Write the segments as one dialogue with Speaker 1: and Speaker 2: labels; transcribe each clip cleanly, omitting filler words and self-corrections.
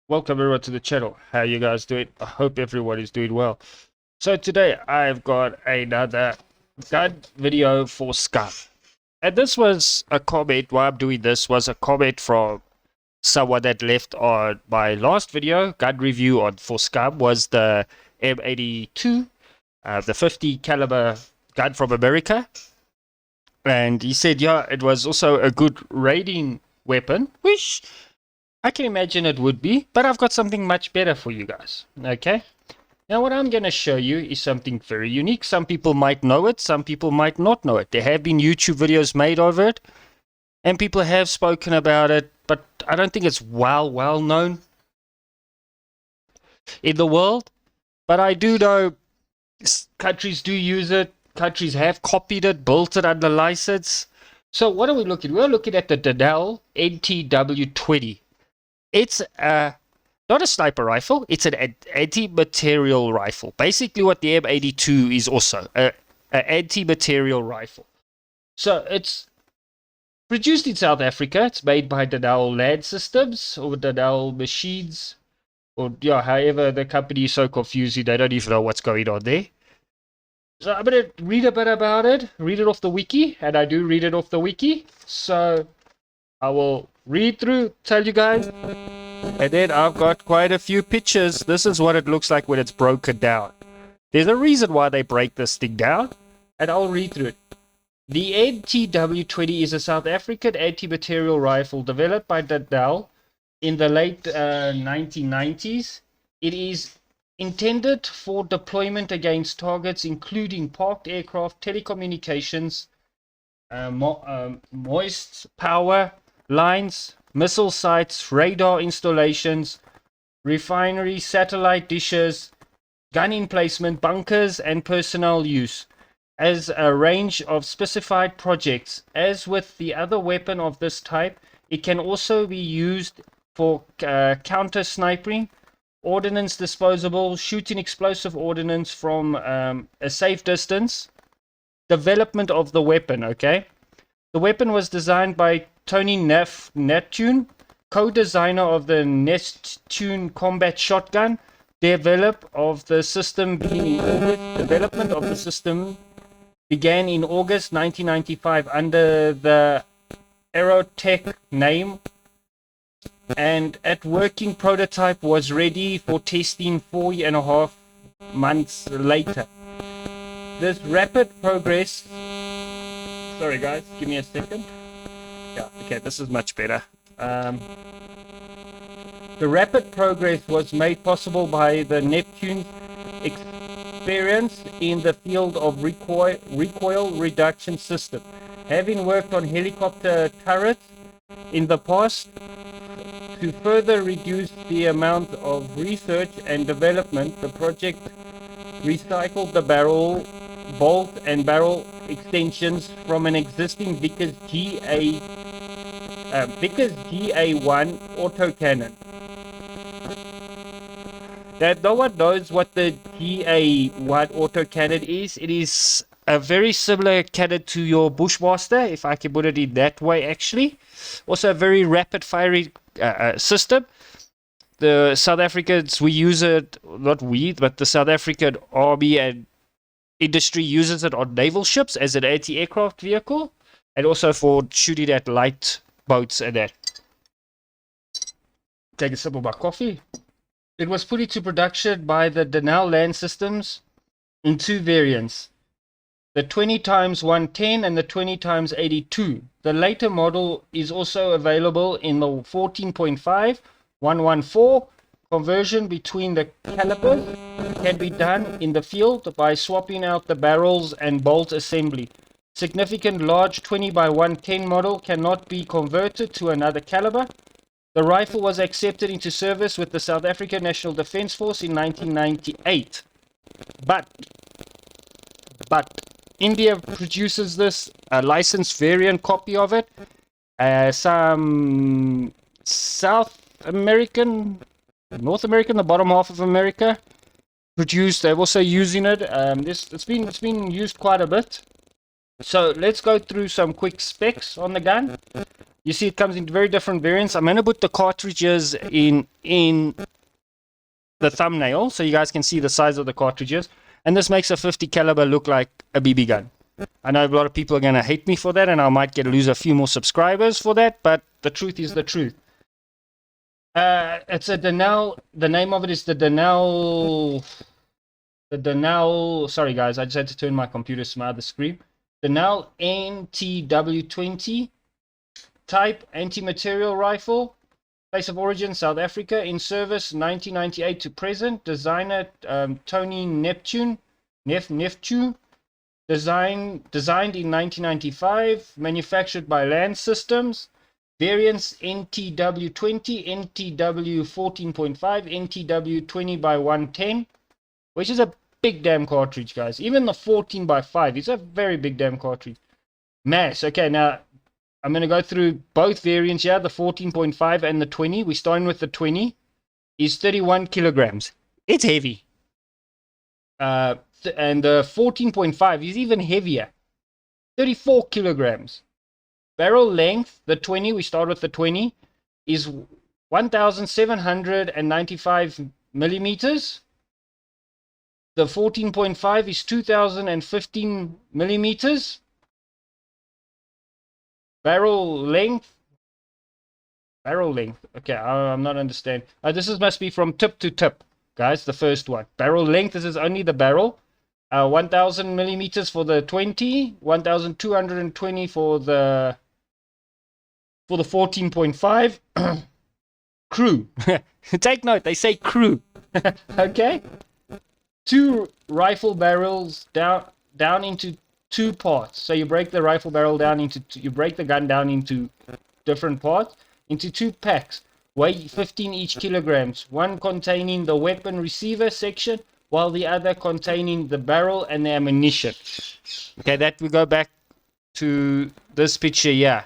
Speaker 1: Welcome everyone to the channel. How you guys doing? I hope everyone is doing well. So today I've got another gun video for Scum. And this was a comment, why I'm doing this was a comment from someone that left on my last video, gun review on for Scum, was the M82, the 50 caliber gun from America. And he said, yeah, it was also a good raiding weapon, which I can imagine it would be, but I've got something much better for you guys. Okay? Now what I'm going to show you is something very unique. Some people might know it, some people might not know it. There have been YouTube videos made over it, and people have spoken about it, but I don't think it's well known in the world. But I do know countries do use it. Countries have copied it, built it under license. So what are we looking at? We're looking at the Danell NTW20. It's not a sniper rifle, it's an anti-material rifle. Basically what the M82 is also, an anti-material rifle. So it's produced in South Africa. It's made by Danell Land Systems, or Danell Machines, or yeah, however the company is so confusing, they don't even know what's going on there. So I'm going to read a bit about it, read it off the wiki, and I do read it off the wiki. So I will read through, tell you guys, and then I've got quite a few pictures. This is what it looks like when it's broken down. There's a reason why they break this thing down, and I'll read through it. The NTW20 is a South African anti-material rifle developed by Danell in the late 1990s. It is intended for deployment against targets including parked aircraft, telecommunications, moist power lines, missile sites, radar installations, refineries, satellite dishes, gun emplacement, bunkers, and personnel use as a range of specified projects. As with the other weapon of this type, it can also be used for counter sniping, ordnance disposable, shooting explosive ordnance from a safe distance. Development of the weapon, okay? The weapon was designed by Tony Neptune, co-designer of the Neptune combat shotgun. Development of the system began in August 1995 under the Aerotech name, and at working prototype was ready for testing 4.5 months later. This rapid progress. Sorry guys, give me a second. Yeah, okay, this is much better. The rapid progress was made possible by the Neptune's experience in the field of recoil reduction system. Having worked on helicopter turrets in the past, to further reduce the amount of research and development, the project recycled the barrel, bolt and barrel extensions from an existing Vickers GA1 autocannon. That no one knows what the GA1 autocannon is. It is a very similar cannon to your Bushmaster, if I can put it in that way, actually. Also a very rapid firing system. The South Africans, we use it, not we, but the South African army and industry uses it on naval ships as an anti-aircraft vehicle, and also for shooting at light boats and that. Take a sip of my coffee. It was put into production by the Danell Land Systems in two variants, the 20x110 and the 20x82. The later model is also available in the 14.5 114 conversion. Between the calibers can be done in the field by swapping out the barrels and bolt assembly. Significant large 20x110 model cannot be converted to another caliber. The rifle was accepted into service with the South African National Defence Force in 1998. But India produces this, a licensed variant copy of it. Some South American, North American, the bottom half of America produced. They're also using it. It's been used quite a bit. So let's go through some quick specs on the gun. You see it comes in very different variants. I'm going to put the cartridges in the thumbnail so you guys can see the size of the cartridges. And this makes a 50 caliber look like a BB gun. I know a lot of people are going to hate me for that, and I might lose a few more subscribers for that, but the truth is the truth. It's a Denel. The name of it is the Denel. The Denel. Sorry, guys, I just had to turn my computer to my other screen. Denel NTW20 type anti-material rifle. Place of origin South Africa. In service 1998 to present. Designer Tony Neptune. Designed in 1995. Manufactured by Land Systems. Variants NTW20, NTW14.5, NTW20 by 110, which is a big damn cartridge, guys. Even the 14 by 5 is a very big damn cartridge. Mass. Okay, now I'm going to go through both variants here, the 14.5 and the 20. We're starting with the 20. Is 31 kilograms. It's heavy. And the 14.5 is even heavier. 34 kilograms. Barrel length, the 20, we start with the 20, is 1,795 millimeters. The 14.5 is 2,015 millimeters. Barrel length. Okay, I'm not understanding. This must be from tip to tip, guys, the first one. Barrel length, this is only the barrel. 1,000 millimeters for the 20, 1,220 for the 14.5. Crew. Take note, they say crew. Okay? 2 rifle barrels down into 2 parts. So you break the rifle barrel down into you break the gun down into different parts, into 2 packs. Weigh 15 each kilograms. One containing the weapon receiver section, while the other containing the barrel and the ammunition. Okay, that we go back to this picture here.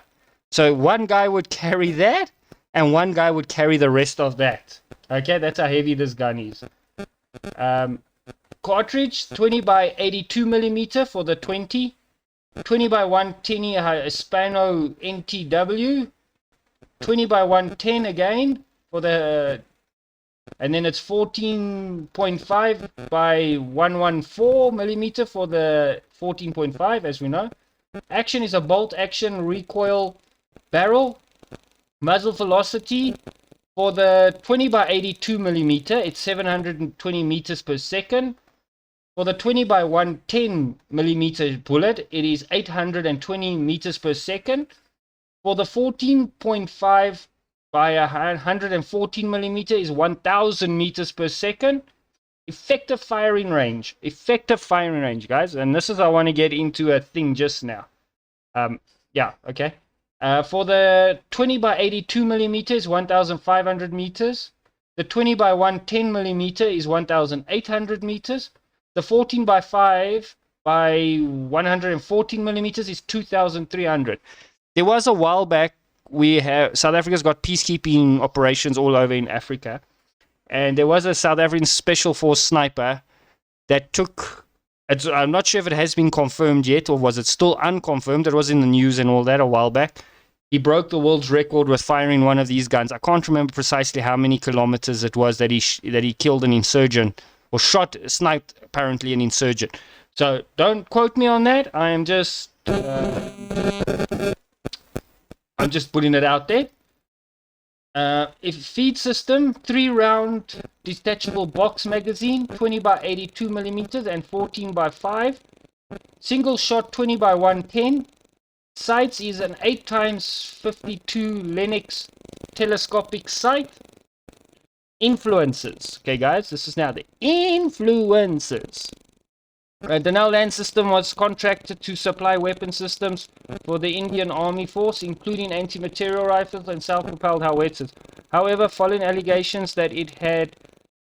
Speaker 1: So one guy would carry that, and one guy would carry the rest of that. Okay, that's how heavy this gun is. Cartridge, 20 by 82 millimeter for the 20. 20 by 110 Hispano NTW. 20 by 110 again for the... And then it's 14.5 by 114 millimeter for the 14.5, as we know. Action is a bolt action recoil barrel. Muzzle velocity for the 20 by 82 millimeter, it's 720 meters per second. For the 20 by 110 millimeter bullet, it is 820 meters per second. For the 14.5 by 114 millimeter is 1000 meters per second. Effective firing range, guys. And this is, I want to get into a thing just now. Yeah, okay. For the 20 by 82 millimeter is 1,500 meters. The 20 by 110 millimeter is 1,800 meters. The 14 by 5 by 114 millimeters is 2,300. There was a while back, South Africa's got peacekeeping operations all over in Africa. And there was a South African Special Force sniper that took... I'm not sure if it has been confirmed yet, or was it still unconfirmed. It was in the news and all that a while back. He broke the world's record with firing one of these guns. I can't remember precisely how many kilometers it was that he killed an insurgent, or sniped apparently an insurgent. So don't quote me on that. I'm just putting it out there. If feed system, 3-round detachable box magazine, 20 by 82 millimeters and 14 by 5. Single shot 20 by 110. Sights is an 8x52 Lennox telescopic sight. Influences. Okay, guys, this is now the influences. The Denel Land System was contracted to supply weapon systems for the Indian Army Force, including anti-material rifles and self-propelled howitzers. However, following allegations that it had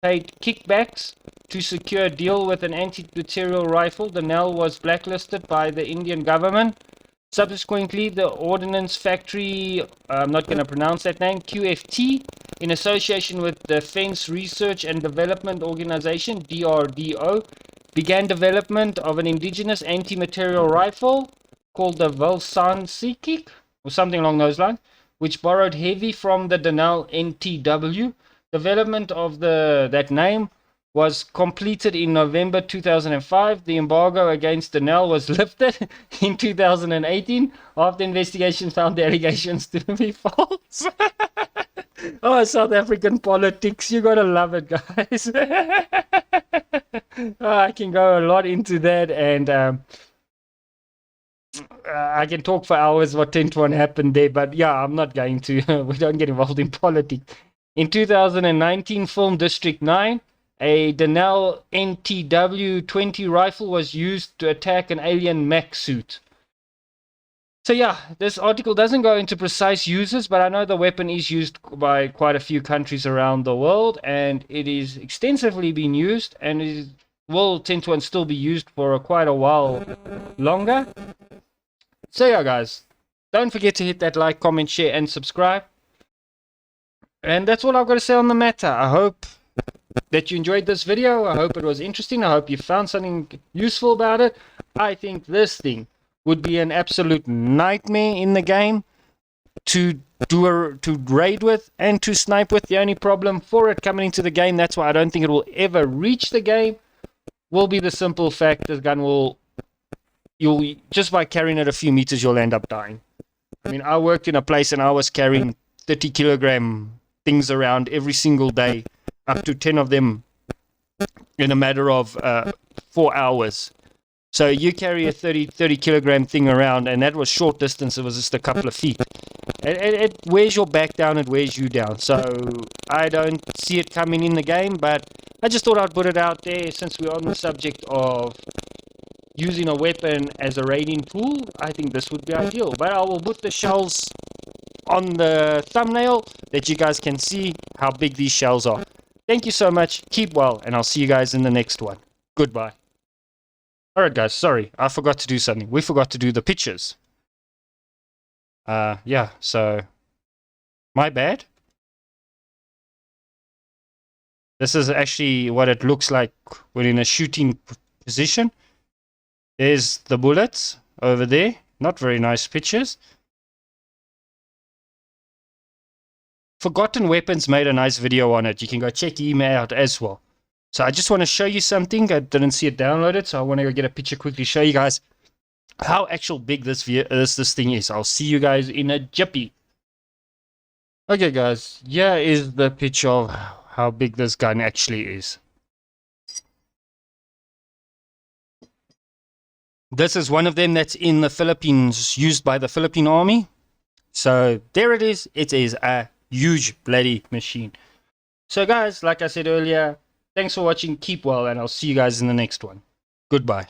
Speaker 1: paid kickbacks to secure a deal with an anti-material rifle, Denel was blacklisted by the Indian government. Subsequently, the Ordnance Factory, I'm not going to pronounce that name, QFT, in association with Defense Research and Development Organization, DRDO, began development of an indigenous anti-material rifle. called the Volsansikik, or something along those lines, which borrowed heavy from the Denel NTW. Development of that name was completed in November 2005. The embargo against Denel was lifted in 2018 after investigation found the allegations to be false. Oh, South African politics. You gotta love it, guys. Oh, I can go a lot into that, and I can talk for hours what went on happened there, but yeah, I'm not going to. We don't get involved in politics. In 2019, film District 9, a Denel NTW-20 rifle was used to attack an alien mech suit. So yeah, this article doesn't go into precise uses, but I know the weapon is used by quite a few countries around the world, and it is extensively being used, and it will tend to still be used for quite a while longer. So yeah, guys, don't forget to hit that like, comment, share, and subscribe. And that's all I've got to say on the matter. I hope that you enjoyed this video. I hope it was interesting. I hope you found something useful about it. I think this thing would be an absolute nightmare in the game to raid with and to snipe with. The only problem for it coming into the game, that's why I don't think it will ever reach the game, will be the simple fact this gun you'll just by carrying it a few meters, you'll end up dying. I mean, I worked in a place and I was carrying 30 kilogram things around every single day, up to 10 of them in a matter of 4 hours. So you carry a 30 kilogram thing around, and that was short distance. It was just a couple of feet. It wears your back down, it wears you down. So I don't see it coming in the game, but I just thought I'd put it out there since we're on the subject of using a weapon as a raiding tool. I think this would be ideal. But I will put the shells on the thumbnail that you guys can see how big these shells are. Thank you so much. Keep well, and I'll see you guys in the next one. Goodbye. Alright guys, sorry, I forgot to do something. We forgot to do the pictures. Yeah, so my bad. This is actually what it looks like when in a shooting position. There's the bullets over there. Not very nice pictures. Forgotten Weapons made a nice video on it. You can go check him out as well. So I just want to show you something. I didn't see it downloaded, so I want to go get a picture quickly, show you guys how actual big this thing is. I'll see you guys in a jiffy. Okay guys, here is the picture of how big this gun actually is. This is one of them that's in the Philippines, used by the Philippine Army. So there it is. It is a huge bloody machine. So guys, like I said earlier, thanks for watching, keep well, and I'll see you guys in the next one. Goodbye.